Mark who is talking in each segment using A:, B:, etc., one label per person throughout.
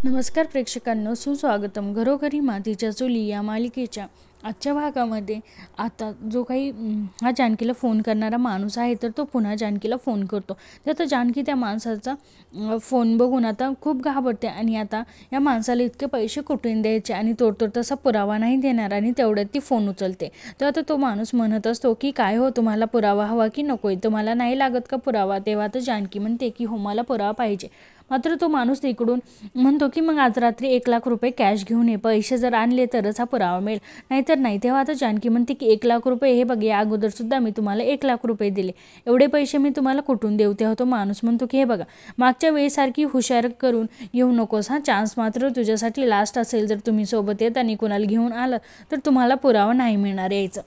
A: नमस्कार प्रेक्षकांनो, सुस्वागतम. घरोघरी मातीच्या चुली या मालिकेच्या आजच्या भागामध्ये आता जो काही हा जानकीला फोन करणारा माणूस आहे तर तो पुन्हा जानकीला फोन करतो. तर आता जानकी त्या माणसाचा फोन बघून आता खूप घाबरते आणि आता या माणसाला इतके पैसे कुठून द्यायचे आणि तोडतोड तसा पुरावा नाही देणार आणि तेवढ्यात ती फोन उचलते. तर आता तो माणूस म्हणत असतो की काय हो, तुम्हाला पुरावा हवा की नकोय? तुम्हाला नाही लागत का पुरावा? तेव्हा तर जानकी म्हणते की हो, मला पुरावा पाहिजे. मात्र तो माणूस तिकडून म्हणतो की मग आज रात्री 1,00,000 रुपये कॅश घेऊन ये. पैसे जर आणले तरच हा पुरावा मिळेल, नाहीतर नाही. तेव्हा आता जानकी म्हणते की 1,00,000 रुपये, हे बघ, या अगोदरसुद्धा मी तुम्हाला 1,00,000 रुपये दिले, एवढे पैसे मी तुम्हाला कुठून देऊ? तेव्हा तो माणूस म्हणतो की हे बघा, मागच्या वेळेसारखी हुशार करून येऊ नकोस हा. चान्स मात्र तुझ्यासाठी लास्ट असेल. जर तुम्ही सोबत येत आणि कुणाला घेऊन आलं तर तुम्हाला पुरावा नाही मिळणार यायचं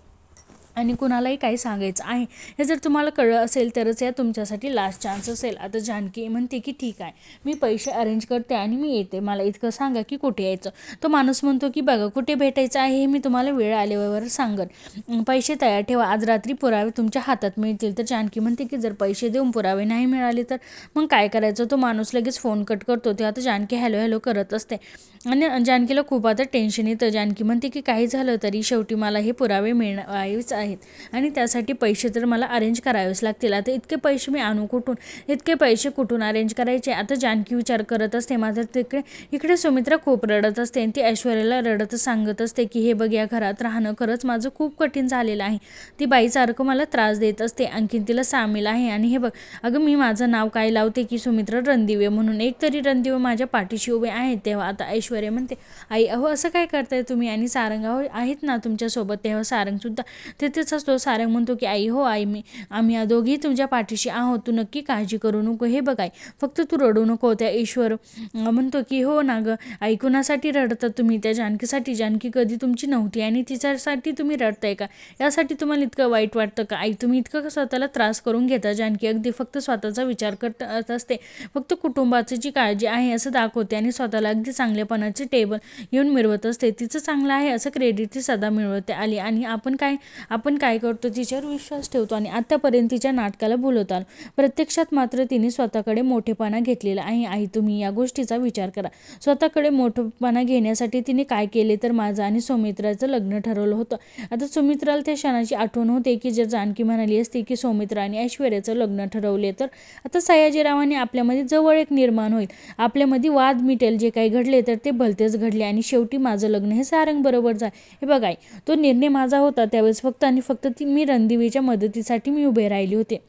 A: आणि कुणालाही काही सांगायचं आहे. हे जर तुम्हाला कळलं असेल तरच या तुमच्यासाठी लास्ट चान्स असेल. आता जानकी म्हणते की ठीक आहे, मी पैसे अरेंज करते आणि मी येते, मला इतकं सांगा की कुठे यायचं. तो माणूस म्हणतो की बघा, कुठे भेटायचं आहे हे मी तुम्हाला वेळ आल्यावर सांगेन, पैसे तयार ठेवा, आज रात्री पुरावे तुमच्या हातात मिळतील. तर जानकी म्हणते की जर पैसे देऊन पुरावे नाही मिळाले तर मग काय करायचं? तो माणूस लगेच फोन कट करतो. ते आता जानकी हॅलो हॅलो करत असते आणि जानकीला खूप आता टेन्शन येतं. जानकी म्हणते की काही झालं तरी शेवटी मला हे पुरावे मिळवावेच आहेत आणि त्यासाठी पैसे तर मला अरेंज करावेच लागतील. आता इतके पैसे मी आणू कुठून? इतके पैसे कुठून अरेंज करायचे? आता जानकी विचार करत असते. मात्र इकडे सुमित्रा खूप रडत असते आणि ती ऐश्वर्याला रडत सांगत असते की हे बघ, या घरात राहणं खरंच माझं खूप कठीण झालेलं आहे. ती बाई सारखं मला त्रास देत असते, आणखीन तिला सामील आहे. आणि हे बघ, अगं मी माझं नाव काय लावते की सुमित्रा रणदिवे म्हणून, एक तरी रणदिवे माझ्या पाठीशी उभे आहेत. तेव्हा आता ऐश्वर्या म्हणते, आई अहो असं काय करताय तुम्ही? आणि सारंग अहो आहेत ना तुमच्यासोबत? तेव्हा सारंगसुद्धा तिथेच असतो. सारंग म्हणतो की आई हो, आम्ही दोघी तुमच्या पाठीशी आहोत, तू नक्की काळजी करू नको. हे बघ आई, फक्त तू रडू नको. त्या ईश्वर म्हणतो की हो ना गं आई, कुणासाठी रडतात तुम्ही? त्या जानकीसाठी. जानकी कधी तुमची नव्हती आणि तिच्यासाठी तुम्ही रडताय का? यासाठी तुम्हाला इतकं वाईट वाटतं का आई? तुम्ही इतकं स्वतःला त्रास करून घेता. जानकी अगदी फक्त स्वतःचा विचार करत असते, फक्त कुटुंबाची जी काळजी आहे असं दाखवते आणि स्वतःला अगदी चांगल्यापणाचे टेबल येऊन मिळवत असते. तिचं चांगलं आहे असं क्रेडिट ती सदा मिळवते आली आणि आपण काय करतो? तिच्यावर विश्वास ठेवतो आणि आतापर्यंत तिच्या नाटकाला भुलत आलो. प्रत्यक्षात मात्र तिने स्वतःकडे मोठेपणा घेतलेला आहे. आई तुम्ही या गोष्टीचा विचार करा. स्वतःकडे मोठेपणा घेण्यासाठी तिने काय केले तर माझं आणि सुमित्राचं लग्न ठरवलं होतं. आता सुमित्राला त्या क्षणाची आठवण होते की जर जानकी म्हणाली असती की सुमित्रा आणि ऐश्वर्याचं लग्न ठरवले तर आता सयाजीरावांनी आपल्यामध्ये जवळ एक निर्माण होईल, आपल्यामध्ये वाद मिटेल. जे काही घडले तर ते भलतेच घडले आणि शेवटी माझं लग्न हे सारंग बरोबर जाय. हे बघाय, तो निर्णय माझा होता त्यावेळेस फक्त आणि फक्त मी रणदिवेच्या मदतीसाठी मी उभे राहिले होते.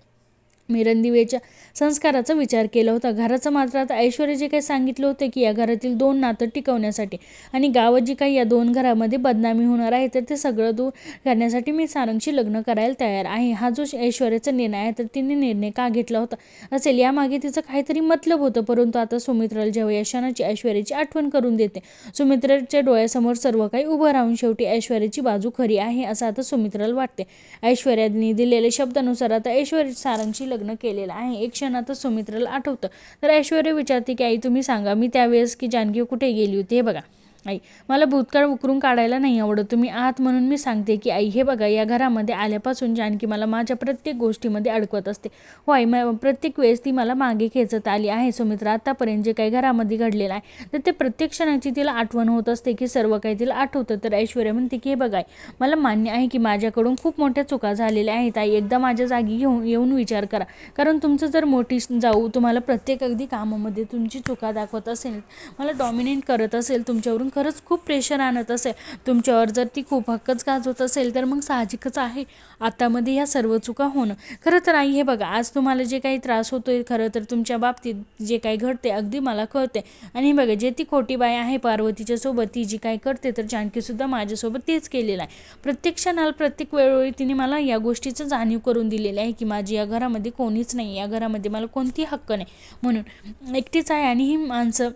A: मी रणदिवेच्या संस्काराचा विचार केला होता. घराचं मात्र आता ऐश्वर्या जे काही सांगितलं होतं की या घरातील 2 नातं टिकवण्यासाठी आणि गावात जी काही या 2 घरामध्ये बदनामी होणार आहे तर ते सगळं दूर करण्यासाठी मी सारंगशी लग्न करायला तयार आहे. हा जो ऐश्वर्याचा निर्णय आहे तर तिने निर्णय का घेतला होता असेल, यामागे तिचं काहीतरी मतलब होतं. परंतु आता सुमित्राला जेव्हा या क्षणाची ऐश्वर्याची आठवण करून देते, सुमित्राच्या डोळ्यासमोर सर्व काही उभं राहून शेवटी ऐश्वर्याची बाजू खरी आहे असं आता सुमित्राला वाटते. ऐश्वर्याने दिलेल्या शब्दानुसार आता ऐश्वर्या सारंगशी लग्न केलेलं आहे. एक क्षण आता सुमित्राला आठवतं. तर ऐश्वर्या विचारते की आई तुम्ही सांगा, मी त्यावेळेस की जानकी कुठे गेली होती? हे बघा आई, मला भूतकाळ उकरून काढायला नाही आवडत. तुम्ही आहात म्हणून मी सांगते की आई हे बघा, या घरामध्ये आल्यापासून जानकी मला माझ्या प्रत्येक गोष्टीमध्ये अडकवत असते. हो आई, प्रत्येक वेळेस ती मला मागे खेचत आली आहे. सुमित्रा, आतापर्यंत जे काही घरामध्ये घडलेलं आहे तर ते प्रत्येक क्षणाची तिला आठवण होत असते की सर्व काही तिला आठवतं. तर ऐश्वर्या म्हणते की हे बघा आई, मला मान्य आहे की माझ्याकडून खूप मोठ्या चुका झालेल्या आहेत. आई एकदा माझ्या जागी येऊन विचार करा, कारण तुमचं जर मोठी जाऊ तुम्हाला प्रत्येक अगदी कामामध्ये तुमची चुका दाखवत असेल, मला डॉमिनेट करत असेल, तुमच्यावरून खरंच खूप प्रेशर आणत असेल, तुमच्यावर जर ती खूप हक्कच गाजवत असेल तर मग साहजिकच आहे आतामध्ये ह्या सर्व चुका होणं. खरं तर आई हे बघा, आज तुम्हाला जे काही त्रास होतोय खरं तर तुमच्या बाबतीत जे काही घडते अगदी मला कळते. आणि बघा, जे ती खोटी बाई आहे पार्वतीच्या सोबत, ती जी काही करते तर जानकीसुद्धा माझ्यासोबत तेच केलेलं आहे. प्रत्येक क्षणाला प्रत्येक वेळोवेळी तिने मला या गोष्टीचं जाणीव करून दिलेली आहे की माझी या घरामध्ये कोणीच नाही, या घरामध्ये मला कोणती हक्क नाही, म्हणून एकटीच आहे आणि ही माणसं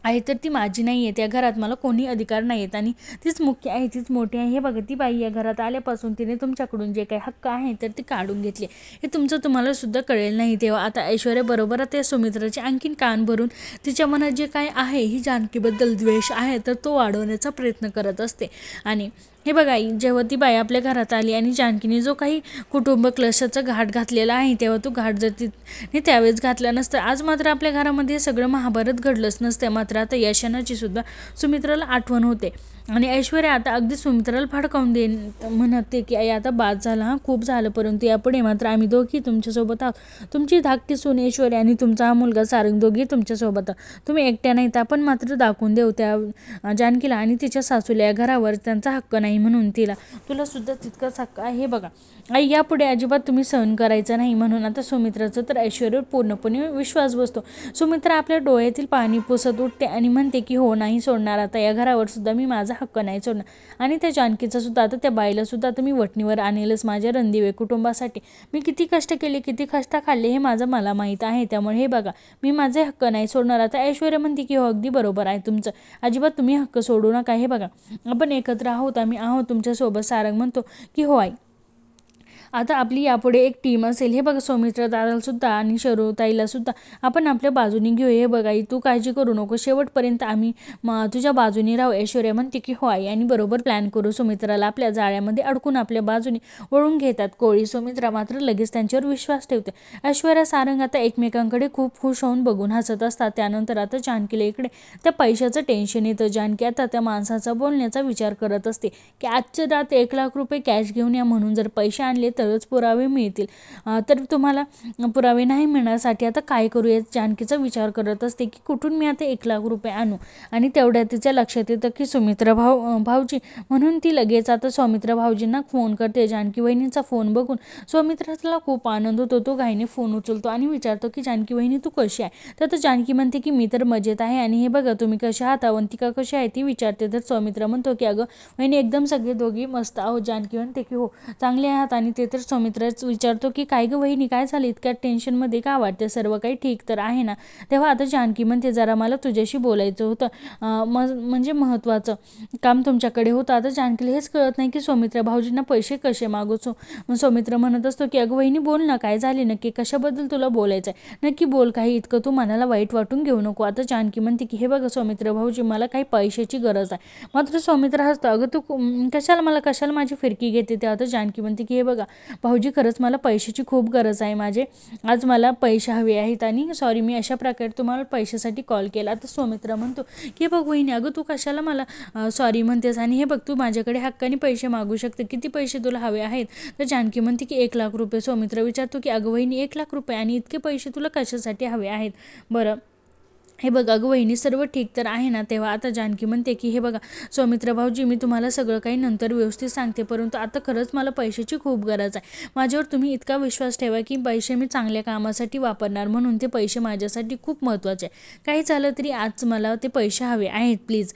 A: आहे तर ती माझी नाही आहे. त्या घरात मला कोणी अधिकार नाही आहेत आणि तीच मुख्य आहे, तीच मोठी आहे. हे बघा, ती बाई या घरात आल्यापासून तिने तुमच्याकडून जे काही हक्क आहे तर ते काढून घेतले. हे तुमचं तुम्हाला सुद्धा कळेल नाही. तेव्हा आता ऐश्वर्या बरोबर त्या सुमित्राचे आणखीन कान भरून तिच्या मनात जे काय आहे ही जानकीबद्दल द्वेष आहे तर तो वाढवण्याचा प्रयत्न करत असते. आणि हे बघा आई, जेव्हा ती बाई आपल्या घरात आली आणि जानकीने जो काही कुटुंब क्लेशाचा घाट घातलेला आहे, तेव्हा तो घाट जर तिने त्यावेळेस घातला नसता, आज मात्र आपल्या घरामध्ये सगळं महाभारत घडलंच नसतं. मात्र आता या क्षणाची सुद्धा सुमित्राला आठवण होते आणि ऐश्वर्या आता अगदी सुमित्राला फडकावून म्हणते की आई आता बाद झाला, हां खूप झालं, परंतु यापुढे मात्र आम्ही दोघी तुमच्यासोबत आहोत. तुमची धाकटी सून ऐश्वर्या आणि तुमचा हा मुलगा सारंग दोघी तुमच्यासोबत आहोत. तुम्ही एकट्या नाहीत, आपण मात्र दाखवून देऊ त्या जानकीला आणि तिच्या सासूला या घरावर त्यांचा हक्क नाही म्हणून तुला सुद्धा तितकाच हक्क आहे. हे बघा आई, यापुढे अजिबात तुम्ही सहन करायचं नाही. म्हणून आता सुमित्राचं तर ऐश्वर्यावर पूर्णपणे विश्वास बसतो. सुमित्रा आपल्या डोळ्यातील पाणी पुसत उठते आणि म्हणते की हो, नाही सोडणार, आता या घरावर सुद्धा मी माझा हक्क नाही सोडणार. आणि त्या जानकीचा सुद्धा आता त्या बाईला सुद्धा आता मी वटणीवर आणेलच माझ्या रणदिवे कुटुंबासाठी. मी किती कष्ट केले, किती कष्ट खाल्ले हे मला माहीत आहे. त्यामुळे हे बघा, मी माझे हक्क नाही सोडणार. आता ऐश्वर्या म्हणते की हो, अगदी बरोबर आहे तुमचं, अजिबात तुम्ही हक्क सोडू नका. हे बघा, आपण एकत्र आहोत, आम्ही आहोत तुमच्यासोबत. सारंग म्हणतो की हो आई, आता आपली यापुढे एक टीम असेल. हे बघा, सौमित्र दादाला सुद्धा आणि शरूताईला सुद्धा आपण आपल्या बाजूने घेऊ. हे बघा आई, तू काळजी करू नको, शेवटपर्यंत आम्ही तुझ्या बाजूने राहू. ऐश्वर्या म्हणते की हो आई, आणि बरोबर प्लॅन करू. सुमित्राला आपल्या जाळ्यामध्ये अडकून आपल्या बाजूने वळून घेतात कोळी. सुमित्रा मात्र लगेच त्यांच्यावर विश्वास ठेवते. ऐश्वर्या सारंग आता एकमेकांकडे खूप खुश होऊन बघून हसत असतात. त्यानंतर आता जानकीला इकडे त्या पैशाचं टेन्शन येतं. जानकी आता त्या माणसाचा बोलण्याचा विचार करत असते की आजच्या रात 1,00,000 रुपये कॅश घेऊन या, म्हणून जर पैसे आणले तरच पुरावे मिळतील, तर तुम्हाला पुरावे नाही मिळण्यासाठी आता काय करूया. जानकीचा विचार करत असते की कुठून मी आता 1,00,000 रुपये आणू. आणि तेवढ्या तिच्या लक्षात येतं की सुमित्रा भाऊजी, म्हणून ती लगेच आता सौमित्र भाऊजींना फोन करते. जानकी वहिनींचा फोन बघून सौमित्राला खूप आनंद होतो. तो घाईने फोन उचलतो आणि विचारतो की जानकी वहिनी तू कशी आहे. तर आता जानकी म्हणते की मी तर मजेत आहे, आणि हे बघा तुम्ही कशा आहात, अवंतिका कशी आहे ती विचारते. तर सौमित्र म्हणतो की अगं वहिनी, एकदम सगळे दोघी मस्त आहोत. जानकी म्हणते की हो, चांगले आहात. आणि ते तर सौमित्रच विचारतो की काय गं वहिनी, काय झालं, इतक्या टेन्शनमध्ये का वाटते, सर्व काही ठीक तर आहे ना. तेव्हा आता जानकी म्हणते जरा मला तुझ्याशी बोलायचं होतं, म्हणजे महत्त्वाचं काम तुमच्याकडे होतं. आता जानकीला हेच कळत नाही की सौमित्र भाऊजींना पैसे कसे मागवतो. मग सौमित्र म्हणत असतो की अगं वहिनी बोल ना, काय झाले नक्की, कशाबद्दल तुला बोलायचं आहे, नक्की बोल, काही इतकं तू मनाला वाईट वाटून घेऊ नको. आता जानकी म्हणते की हे बघा सौमित्र भाऊजी, मला काही पैशाची गरज आहे. मात्र सौमित्र हसतो, अगं तू कशाला माझी फिरकी घेते. तेव्हा आता जानकी म्हणते की हे बघा भाऊजी, खरंच मला पैशाची खूप गरज आहे. आज मला पैसे हवे आहेत आणि सॉरी, मी अशा प्रकारे तुम्हाला पैशासाठी कॉल केला. तर सौमित्र म्हणतो की बघ वहिनी, अगं तू कशाला मला सॉरी म्हणतेस, आणि हे बघ तू माझ्याकडे हक्काने पैसे मागू शकते, किती पैसे तुला हवे आहेत. तर जानकी म्हणते की 1,00,000 रुपये. सौमित्र विचारतो की अगं वहिनी 1,00,000 रुपये, आणि इतके पैसे तुला कशासाठी हवे आहेत बरं. हे बघा अगं वहिनी, सर्व ठीक तर आहे ना. तेव्हा आता जानकी म्हणते की हे बघा सौमित्र भाऊजी, मी तुम्हाला सगळं काही नंतर व्यवस्थित सांगते, परंतु आता खरंच मला पैशाची खूप गरज आहे. माझ्यावर तुम्ही इतका विश्वास ठेवा की पैसे मी चांगल्या कामासाठी वापरणार, म्हणून ते पैसे माझ्यासाठी खूप महत्त्वाचे आहे. काही झालं तरी आज मला ते पैसे हवे आहेत प्लीज.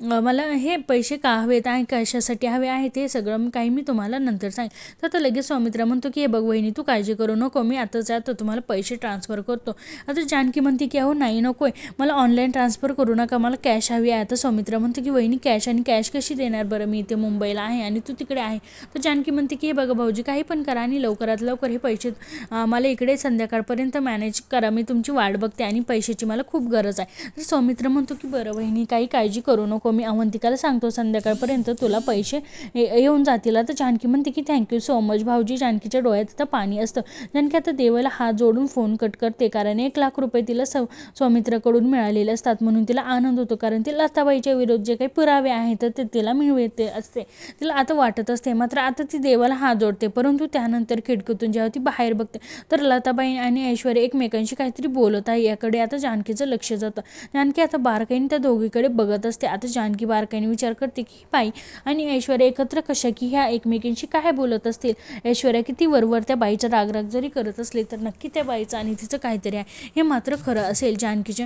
A: मला हे पैसे का हवेत आणि कशासाठी हवे आहेत हे सगळं काही मी तुम्हाला नंतर सांग. तर आता लगेच सौमित्रा म्हणतो की हे बघ वहिनी, तू काळजी करू नको, मी आता जातो तुम्हाला पैसे ट्रान्सफर करतो. आता जानकी म्हणते की अहो नाही नको आहे, मला ऑनलाईन ट्रान्सफर करू नका, मला कॅश हवी आहे. आता सौमित्रा म्हणतो की वहिनी कॅश कशी देणार बरं, मी इथे मुंबईला आहे आणि तू तिकडे आहे. तर जानकी म्हणते की हे बघा भाऊजी, काही पण करा आणि लवकरात लवकर हे पैसे मला इकडे संध्याकाळपर्यंत मॅनेज करा, मी तुमची वाट बघते आणि पैशाची मला खूप गरज आहे. तर सौमित्र म्हणतो की बरं वहिनी, काही काळजी करू नको, मी अवंतिकाला सांगतो संध्याकाळपर्यंत तुला पैसे येऊन जातील. तर जानकी म्हणते की थँक्यू सो मच भाऊजी. जानकीच्या डोळ्यात आता पाणी असतं. जानकी आता देवाला हात जोडून फोन कट करते, कारण 1,00,000 रुपये तिला सौमित्राकडून मिळालेले असतात, म्हणून तिला आनंद होतो. कारण ती लताबाईच्या विरुद्ध जे काही पुरावे आहेत तर ते तिला मिळवते असते, तिला आता वाटत असते. मात्र आता ती देवाला हात जोडते, परंतु त्यानंतर खिडकीतून जेव्हा ती बाहेर बघते तर लताबाई आणि ऐश्वर्या एकमेकांशी काहीतरी बोलत आहे. याकडे आता जानकीचं लक्ष जातं. जानकी आता बारकाईने त्या दोघीकडे बघत असते. आता जानकी बारकाईने विचार करते की बाई आणि ऐश्वर्या एकत्र कशा, की ह्या एकमेकींशी काय बोलत असतील. ऐश्वर्या किती वरवर त्या बाईचा रागराग जरी करत असले तर नक्की त्या बाईचं आणि तिचं काहीतरी आहे हे मात्र खरं असेल. जानकीचे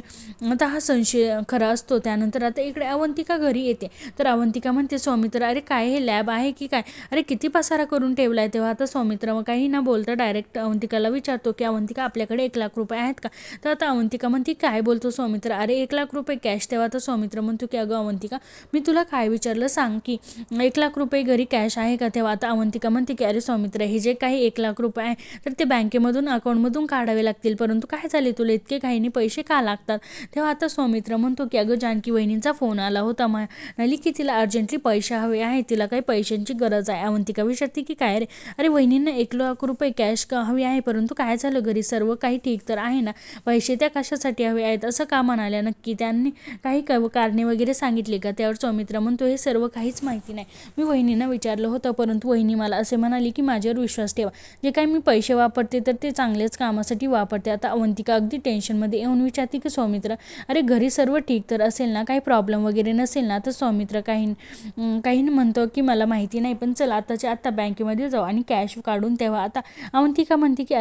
A: आता हा संशय खरा असतो. त्यानंतर आता इकडे अवंतिका घरी येते. तर अवंतिका म्हणते सौमित्र, अरे काय हे लॅब आहे की काय, अरे किती पसारा करून ठेवला आहे. तेव्हा आता सौमित्र मग काही न बोलता डायरेक्ट अवंतिकाला विचारतो की अवंतिका आपल्याकडे 1,00,000 रुपये आहेत का. तर आता अवंतिका म्हणते काय बोलतो सौमित्र, अरे 1,00,000 रुपये कॅश. तेव्हा आता सौमित्र म्हणतो की अगं अवंतिका अवंतिका, मी तुला काय विचारलं सांग की 1,00,000 रुपये घरी कॅश आहे का? तेव्हा आता अवंतिका म्हणते की अरे सौमित्र, हे जे काही 1,00,000 रुपये आहे तर ते बँकेमधून अकाउंटमधून काढावे लागतील, परंतु काय झाले तुला इतके घाईने पैसे का लागतात? तेव्हा आता सौमित्र म्हणतो की अगं जानकी वहिनींचा फोन आला होता, म्हणाली की तिला अर्जंटली पैसे हवे आहे, तिला काही पैशांची गरज आहे. अवंतिका विचारते की काय रे? अरे वहिनींना 1,00,000 रुपये कॅश का हवी आहे, परंतु काय झालं, घरी सर्व काही ठीक तर आहे ना? पैसे त्या कशासाठी हवे आहेत असं का म्हणाल्या? नक्की त्यांनी काही कारणे वगैरे सांगितले का? त्यावर सौमित्र म्हणतो हे सर्व काहीच माहिती नाही, मी वहिनींना विचारलं होतं, परंतु वहिनी मला असे म्हणाली की माझ्यावर विश्वास ठेवा, जे काही मी पैसे वापरते तर ते चांगल्याच कामासाठी वापरते. आता अवंतिका अगदी टेन्शनमध्ये येऊन विचारते की सौमित्र, अरे घरी सर्व ठीक तर असेल ना, काही प्रॉब्लेम वगैरे नसेल ना? तर सौमित्र काही म्हणतो की मला माहिती नाही, पण चल आताच्या आत्ता बँकेमध्ये जाऊ आणि कॅश काढून. तेव्हा आता अवंतिका म्हणते की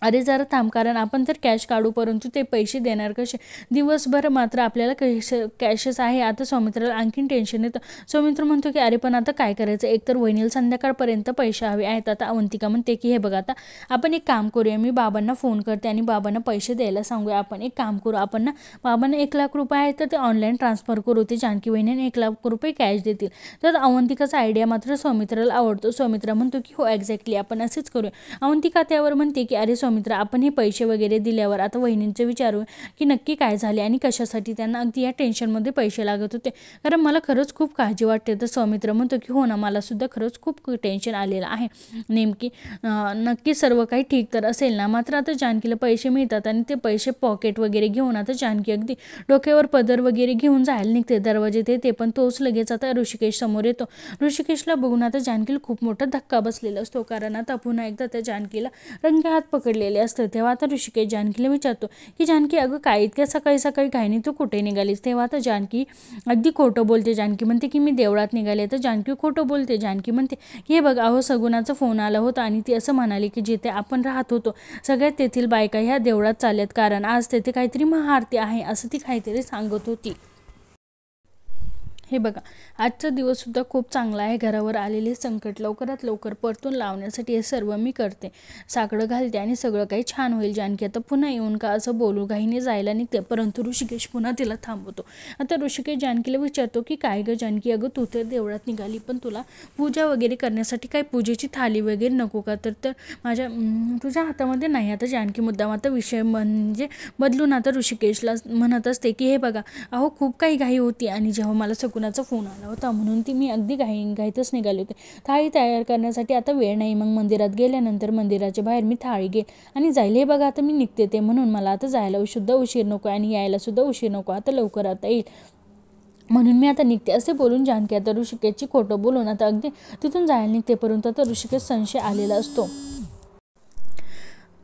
A: अरे जरा थांब, कारण आपण तर कॅश काढू, परंतु ते पैसे देणार कसे? दिवसभर मात्र आपल्याला कॅशच आहे. आता सौमित्राला आणखीन टेन्शन येतं. सौमित्र म्हणतो की अरे पण आता काय करायचं, एकतर वहिनीला संध्याकाळपर्यंत पैसे हवे आहेत. आता अवंतिका म्हणते की हे बघा, आता आपण एक काम करूया, मी बाबांना फोन करते आणि बाबांना पैसे द्यायला सांगूया. आपण एक काम करू, आपण ना बाबांना 1,00,000 रुपये आहेत तर ते ऑनलाईन ट्रान्सफर करू, ते जानकी वहिनीने 1,00,000 रुपये कॅश देतील. तर अवंतिकाचा आयडिया मात्र सौमित्राला आवडतो. सौमित्र म्हणतो की हो एक्झॅक्टली आपण असेच करूया. अवंतिका त्यावर म्हणते की अरे सौमित्र, आपण हे पैसे वगैरे दिल्यावर आता वहिनींचे विचारू की नक्की काय झाले आणि कशासाठी त्यांना अगदी या टेन्शनमध्ये पैसे लागत होते, कारण मला खरंच खूप काळजी वाटते. तर सौमित्र म्हणतो की हो ना, मला सुद्धा खरंच खूप टेन्शन आलेलं आहे, नेमकी नक्की सर्व काही ठीक तर असेल ना? मात्र आता जानकीला पैसे मिळतात आणि ते पैसे पॉकेट वगैरे घेऊन आता जानकी अगदी डोक्यावर पदर वगैरे घेऊन जायला निघते. दरवाजेत येते, पण तोच लगेच आता ऋषिकेश समोर येतो. ऋषिकेशला बघून आता जानकीला खूप मोठा धक्का बसलेला असतो, कारण आता पुन्हा एकदा त्या जानकीला रंगे हात पकडलेले असतं. तेव्हा आता ऋषिकेश जानकीला विचारतो की जानकी, अगं काय इतक्या सकाळी सकाळी घाईने तू कुठे निघालीस? तेव्हा आता जानकी अगदी खोटं बोलते. जानकी म्हणते की मी देवळात निघाले. तर जानकी खोटं बोलते. जानकी म्हणते की हे बघ, अहो सगुणाचा फोन आला होता आणि ती असं म्हणाली की जिथे आपण राहत होतो सगळ्यात तेथील बायका ह्या देवळात चालल्यात, कारण आज तेथे काहीतरी महाआरती आहे असं ती काहीतरी सांगत होती. हे बघा, आजचा दिवससुद्धा खूप चांगला आहे. घरावर आलेले संकट लवकरात लवकर परतून लावण्यासाठी हे सर्व मी करते, साकडं घालते आणि सगळं काही छान होईल. जानकी आता पुन्हा येऊन का असं बोलू घाईने जायला निघते, परंतु ऋषिकेश पुन्हा तिला थांबवतो. आता ऋषिकेश जानकीला विचारतो की काय गं जानकी, अगं तू तर देवळात निघाली, पण तुला पूजा वगैरे करण्यासाठी काय पूजेची थाली वगैरे नको का? तर माझ्या तुझ्या हातामध्ये नाही. आता जानकी मुद्दाम आता विषय म्हणजे बदलून आता ऋषिकेशला म्हणत असते की हे बघा, अहो खूप काही घाई होती आणि जेव्हा मला सगुणाचा फोन आला होता म्हणून मी अगदी घाईतच निघाले होते. थाळी तयार करण्यासाठी आता वेळ नाही, मग मंदिरात गेल्यानंतर मंदिराच्या बाहेर मी थाळी घेईल आणि जाईल. हे बघा, आता मी निघते ते म्हणून मला आता जायला सुद्धा उशीर नको आणि यायला सुद्धा उशीर नको, आता लवकर आता येईल म्हणून मी आता निघते असे बोलून जानकी आता ऋषिकेशची खोटं बोलून आता अगदी तिथून जायला निघते, परंतु आता ऋषिकेश संशय आलेला असतो.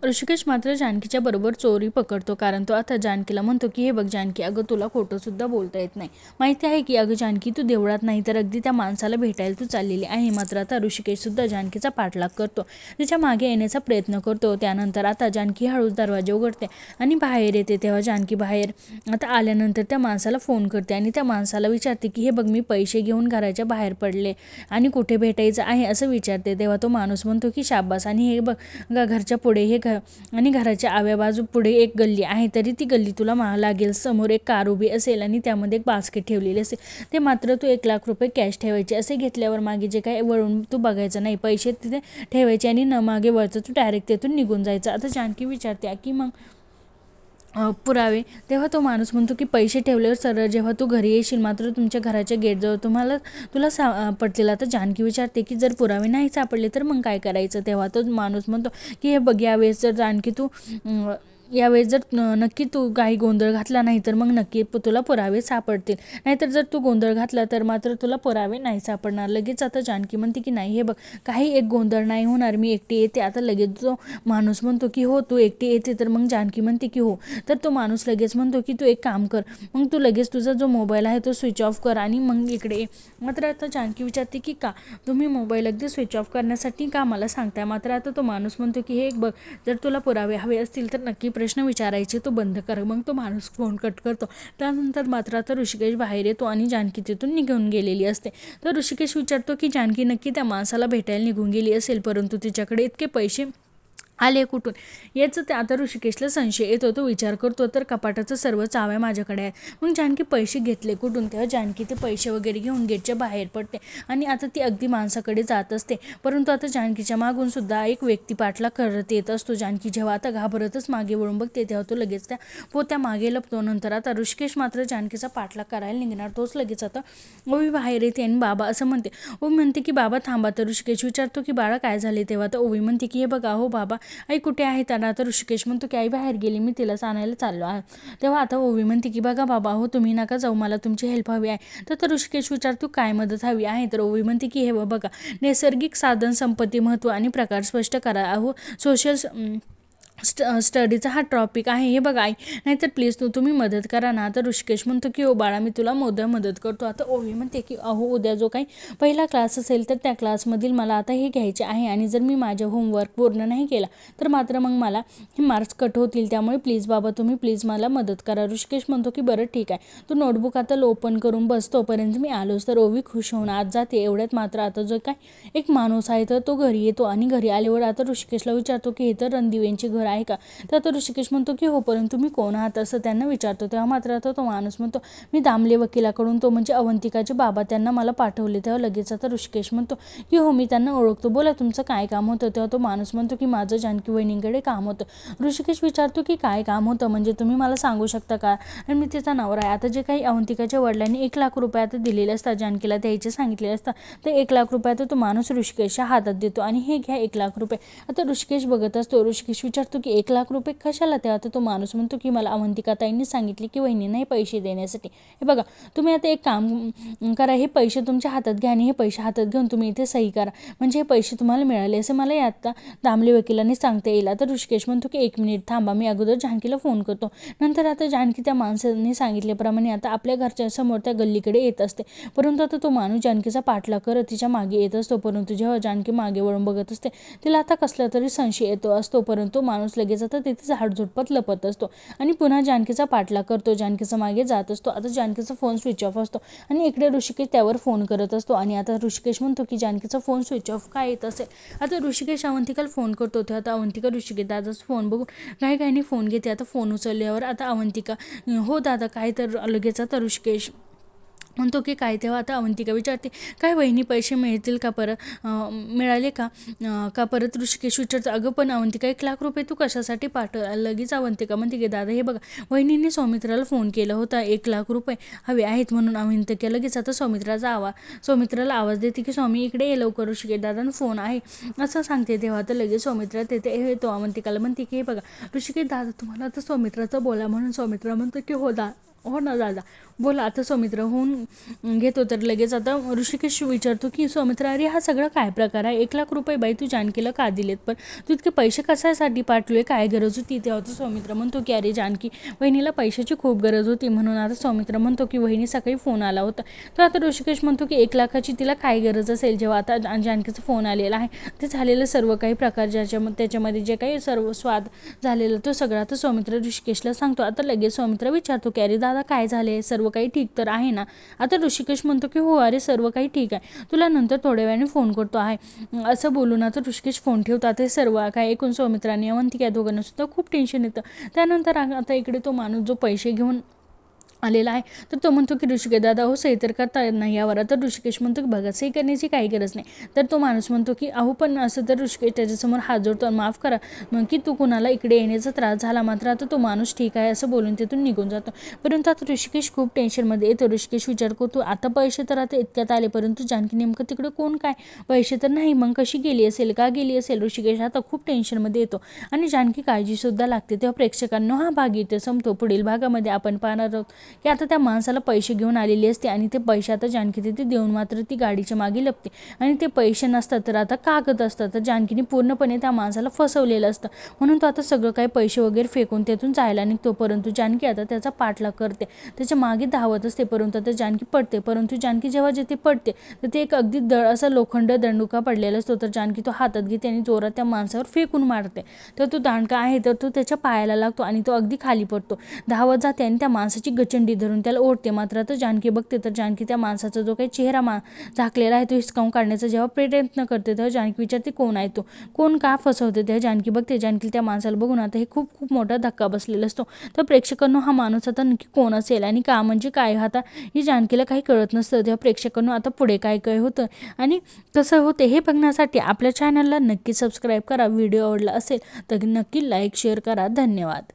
A: ऋषिकेश मात्र जानकीच्या बरोबर चोरी पकडतो, कारण तो आता जानकीला म्हणतो की हे बघ जानकी, अगं तुला खोटं सुद्धा बोलता येत नाही, माहिती आहे की अगं जानकी तू देवळात नाही तर अगदी त्या माणसाला भेटायला तू चाललेली आहे. मात्र आता ऋषिकेश सुद्धा जानकीचा पाठलाग करतो, तिच्या मागे येण्याचा प्रयत्न करतो. त्यानंतर आता जानकी हळूच दरवाजा उघडते आणि बाहेर येते. तेव्हा जानकी बाहेर आता आल्यानंतर त्या माणसाला फोन करते आणि त्या माणसाला विचारते की हे बघ, मी पैसे घेऊन घराच्या बाहेर पडले आणि कुठे भेटायचं आहे असं विचारते. तेव्हा तो माणूस म्हणतो की शाबास, आणि हे बघ घरच्या पुढे हे आणि घराच्या आव्या बाजू पुढे एक गल्ली आहे, तरी ती गल्ली तुला लागेल. समोर एक कार उभी असेल आणि त्यामध्ये एक बास्केट ठेवलेली असेल, ते मात्र तू 1,00,000 रुपये कॅश ठेवायचे. असे घेतल्यावर मागे जे काय वळून तू बघायचं नाही, पैसे तिथे ठेवायचे आणि न मागे वळचं तू डायरेक्ट तेथून निघून जायचं. आता जानकी विचारते की मग पुरावे? तेव्हा तो माणूस म्हणतो की पैसे ठेवल्यावर सरळ जेव्हा तू घरी येशील मात्र तुमच्या घराच्या गेटजवळ तुला सापडतील. आता जानकी विचारते की जर पुरावे नाही सापडले तर मग काय करायचं? तेव्हा तो माणूस म्हणतो की हे बघ, यावेळेस जर जानकी तू यावेळेस जर नक्की तू काही गोंधळ घातला नाही तर मग नक्की तुला पुरावे सापडतील, नाहीतर जर तू गोंधळ घातला तर मात्र तुला पुरावे नाही सापडणार. लगेच आता जानकी म्हणते की नाही, हे बघ काही एक गोंधळ नाही होणार, मी एकटी येते. आता लगेच तो माणूस म्हणतो की हो तू एकटी येते, तर मग जानकी म्हणते की हो. तर तो माणूस लगेच म्हणतो की तू एक काम कर, मग तू लगेच तुझा जो मोबाईल आहे तो स्विच ऑफ कर आणि मग इकडे ये. मात्र आता जानकी विचारते की का तुम्ही मोबाईल अगदी स्विच ऑफ करण्यासाठी का मला सांगताय? मात्र आता तो माणूस म्हणतो की हे बघ, जर तुला पुरावे हवे असतील तर नक्की प्रश्न विचारायचे तो बंद कर. मग तो माणूस फोन कट करतो. त्यानंतर मात्र आता ऋषिकेश बाहेर येतो आणि जानकी तिथून निघून गेलेली असते. तर ऋषिकेश विचारतो की जानकी नक्की त्या माणसाला भेटायला निघून गेली असेल, परंतु तिच्याकडे इतके पैसे आले कुठून याचं ते आता ऋषिकेशला संशय येतो. तो विचार करतो तर कपाटाचं सर्व चाव्या माझ्याकडे आहेत. मग जानकी पैसे घेतले कुठून? तेव्हा जानकी ते पैसे वगैरे घेऊन गेटच्या बाहेर पडते आणि आता ती अगदी माणसाकडे जात असते. परंतु आता जानकीच्या मागून सुद्धा एक व्यक्ती पाठलाग करत येत असतो. जानकी जेव्हा आता घाबरतच मागे वळून बघते तेव्हा तो लगेच त्या पोत्या मागे लपतो. नंतर आता ऋषिकेश मात्र जानकीचा पाठलाग करायला निघणार. तोच लगेच आता ओवी बाहेर येते आणि बाबा असं म्हणते. ओवी म्हणते की बाबा थांबा. तर ऋषिकेश विचारतो की बाळा काय झाले? तेव्हा तर ओवी म्हणते की हे बघा हो बाबा, आई कुठे आहे? त्यांना आता ऋषिकेश म्हणतो की आई बाहेर गेली, मी तिलाच आणायला चाललो आहे. तेव्हा आता ओवी म्हणते की बघा बाबा हो, तुम्ही नका जाऊ, मला तुमची हेल्प हवी आहे. तर ऋषिकेश विचारतो काय मदत हवी आहे? तर ओवी म्हणते की हे बघा, नैसर्गिक साधन संपत्ती महत्त्व आणि प्रकार स्पष्ट करा. अहो सोशल स्टडीचा हा टॉपिक आहे, हे बघा आई, नाहीतर प्लीज तुम्ही मदत करा ना. तर ऋषिकेश म्हणतो की हो बाळा, मी तुला मदत करतो. आता ओवी म्हणते की अहो उद्या जो काही पहिला क्लास असेल तर त्या क्लासमधील मला आता हे घ्यायचे आहे आणि जर मी माझे होमवर्क पूर्ण नाही केला तर मात्र मग मला हे मार्क्स कट होतील. त्यामुळे प्लीज बाबा तुम्ही प्लीज मला मदत करा. ऋषिकेश म्हणतो की बरं ठीक आहे, तू नोटबुक आता ओपन करून बस, तोपर्यंत मी आलोच. तर ओवी खुश होऊन आत जाते. एवढ्यात मात्र आता जो काय एक माणूस आहे तर तो घरी येतो आणि घरी आल्यावर आता ऋषिकेशला विचारतो की हे तर रणदिवेंचे घर आहे का? तर ऋषिकेश म्हणतो की हो, परंतु मी कोण आहात असं त्यांना विचारतो. तेव्हा मात्र आता तो माणूस म्हणतो मी दामले वकिलाकडून, तो म्हणजे अवंतिकाचे बाबा, त्यांना मला पाठवले. तेव्हा लगेच आता ऋषिकेश म्हणतो की हो मी त्यांना ओळखतो, बोला तुमचं काय काम होतं? तेव्हा तो माणूस म्हणतो की माझं जानकी वहिनींकडे काम होतं. ऋषिकेश विचारतो की काय काम होतं, म्हणजे तुम्ही मला सांगू शकता का? आणि मी तिचा नवरा आहे. आता जे काही अवंतिकाच्या वडिलांनी 1 लाख रुपये आता दिलेले असतात, जानकीला द्यायचे सांगितलेले असतात, तर 1 लाख रुपये आता तो माणूस ऋषिकेशच्या हातात देतो आणि हे घ्या 1 लाख रुपये. आता ऋषिकेश बघत असतो. ऋषिकेश विचारतो की 1 लाख रुपये कशाला? तेव्हा आता तो माणूस म्हणतो की मला अवंतिका ताईंनी सांगितले की वहिनींना हे पैसे देण्यासाठी. हे बघा, तुम्ही आता एक काम करा, हे पैसे तुमच्या हातात घ्या आणि हे पैसे हातात घेऊन तुम्ही इथे सही करा, म्हणजे हे पैसे तुम्हाला मिळाले असं मला आता दामले वकिलांनी सांगता येईल. आता ऋषिकेश म्हणतो की 1 मिनिट थांबा, मी अगोदर जानकीला फोन करतो. नंतर आता जानकी त्या माणसाने सांगितल्याप्रमाणे आता आपल्या घरच्या समोर त्या गल्लीकडे येत असते. परंतु आता तो माणूस जानकीचा पाठलाग करत तिच्या मागे येत असतो. परंतु जेव्हा जानकी मागे वळून बघत असते तिला आता कसला तरी संशय येतो असतो. परंतु माणूस लगेच आता तिथे झाडझुडपत लपत असतो आणि पुन्हा जानकीचा पाठलाग करतो. जानकीचा मागे जात असतो. आता जानकीचा फोन स्विच ऑफ असतो आणि इकडे ऋषिकेश त्यावर फोन करत असतो आणि आता ऋषिकेश म्हणतो की जानकीचा फोन स्विच ऑफ काय येत असेल. आता ऋषिकेश अवंतिकाला फोन करतो. तेव्हा आता अवंतिका ऋषिकेश दादाचा फोन बघून काही फोन घेते. आता फोन उचलल्यावर आता अवंतिका हो दादा काय? तर लगेच आता ऋषिकेश म्हणतो की काय? तेव्हा आता अवंतिका विचारते काय वहिनी पैसे मिळतील का परत? मिळाले का परत? ऋषिकेश विचारतो अगं पण अवंतिका 1 लाख रुपये तू कशासाठी पाठव? लगेच अवंतिका म्हणते की दादा हे बघा, वहिनींनी सौमित्राला फोन केला होता, 1 लाख रुपये हवे आहेत म्हणून. अवंतिका लगेच आता सौमित्राला आवाज देते की स्वामी इकडे ये लवकर, ऋषिकेश दादांना फोन आहे असं सांगते. तेव्हा आता लगेच सौमित्रा तिथे येतो. अवंतिकाला म्हणते की हे बघा ऋषिकेश दादा तुम्हाला आता सौमित्राचं बोला, म्हणून सौमित्रा म्हणतो की हो ना दादा बोला. आता सौमित्र होऊन घेतो. तर लगेच आता ऋषिकेश विचारतो की सौमित्रा अरे हा सगळा काय प्रकार आहे? 1 लाख रुपये बाई तू जानकीला का दिलेत? पण तू इतके पैसे कशासाठी पाठवले? काय गरज होती? तेव्हा तो सौमित्र म्हणतो की अरे जानकी वहिनीला पैशाची खूप गरज होती म्हणून. आता सौमित्र म्हणतो की वहिनी सकाळी फोन आला होता. तर आता ऋषिकेश म्हणतो की 1 लाखाची तिला काय गरज असेल? जेव्हा आता जानकीचा फोन आलेला आहे ते झालेलं सर्व काही प्रकार त्याच्यामध्ये जे काही सर्व स्वाद झालेला तो सगळा तर सौमित्र ऋषिकेशला सांगतो. आता लगेच सौमित्र विचारतो की अरे दादा काय झाले? सर्व काही ठीक तर आहे ना? आता ऋषिकेश म्हणतो की हो अरे सर्व काही ठीक आहे, तुला नंतर थोड्या वेळाने फोन करतो आहे असं बोलून आता ऋषिकेश फोन ठेवतात. हे सर्व काय ऐकून सौमित्राने अवंतिका दोघांना सुद्धा खूप टेन्शन येतं. त्यानंतर आता इकडे तो माणूस जो पैसे घेऊन आलेला आहे तर तो म्हणतो की ऋषिकेश दादा हो सही तर करता येत नाही यावर. तर ऋषिकेश म्हणतो की बघा सही करण्याची काही गरज नाही. तर तो माणूस म्हणतो की अहो पण असं, तर ऋषिकेश त्याच्यासमोर हात जोडतो, माफ करा मग की तू कुणाला इकडे येण्याचा त्रास झाला. मात्र आता तो माणूस ठीक आहे असं बोलून तिथून निघून जातो. परंतु आता ऋषिकेश खूप टेन्शनमध्ये येतो. ऋषिकेश विचार करतो आता पैसे तर आता इतक्यात आले, परंतु जानकी नेमकं तिकडे कोण? काय पैसे तर नाही, मग कशी गेली असेल? का गेली असेल? ऋषिकेश आता खूप टेन्शनमध्ये येतो आणि जानकी काळजीसुद्धा लागते. तेव्हा प्रेक्षकांना हा भाग इथे संपतो. पुढील भागामध्ये आपण पाहणार आहोत की आता त्या माणसाला पैसे घेऊन आलेली असते आणि ते पैसे आता जानकी तिथे देऊन मात्र ती गाडीच्या मागे लपते आणि ते पैसे नसतात तर आता कागद असतात. तर जानकीने पूर्णपणे त्या माणसाला फसवलेलं असतं म्हणून तो आता सगळं काही पैसे वगैरे फेकून त्यातून जायला निघतो. परंतु जानकी आता त्याचा पाठलाग करते, त्याच्या मागे धावत असते. परंतु आता जानकी पडते. परंतु जानकी जेव्हा जिथे पडते तर ते एक अगदी असा लोखंड दंडुका पडलेला असतो. तर जानकी तो हातात घेते आणि जोरात त्या माणसावर फेकून मारते. तर तो दांडका आहे तर तो त्याच्या पायाला लागतो आणि तो अगदी खाली पडतो. धावत जाते आणि त्या माणसाची गचंडी मुष्टंडी धरून त्याला ओढते. मात्र आता जानकी बघते तर जानकी त्या माणसाचा जो काही चेहरा झाकलेला आहे तो हिसकावून काढण्याचा जेव्हा प्रयत्न करते तेव्हा जानकी विचारते कोण आहे तो, कोण का फसवते. तेव्हा जानकी बघते जानकीला त्या माणसाला बघून आता हे खूप खूप मोठा धक्का बसलेला असतो. तर प्रेक्षकांनो हा माणूस आता नक्की कोण असेल आणि का म्हणजे काय, आता ही जानकीला काही कळत नसतं. तेव्हा प्रेक्षकांनो आता पुढे काय काय होतं आणि कसं होते हे बघण्यासाठी आपल्या चॅनलला नक्की सबस्क्राईब करा. व्हिडिओ आवडला असेल तर नक्की लाईक शेअर करा. धन्यवाद.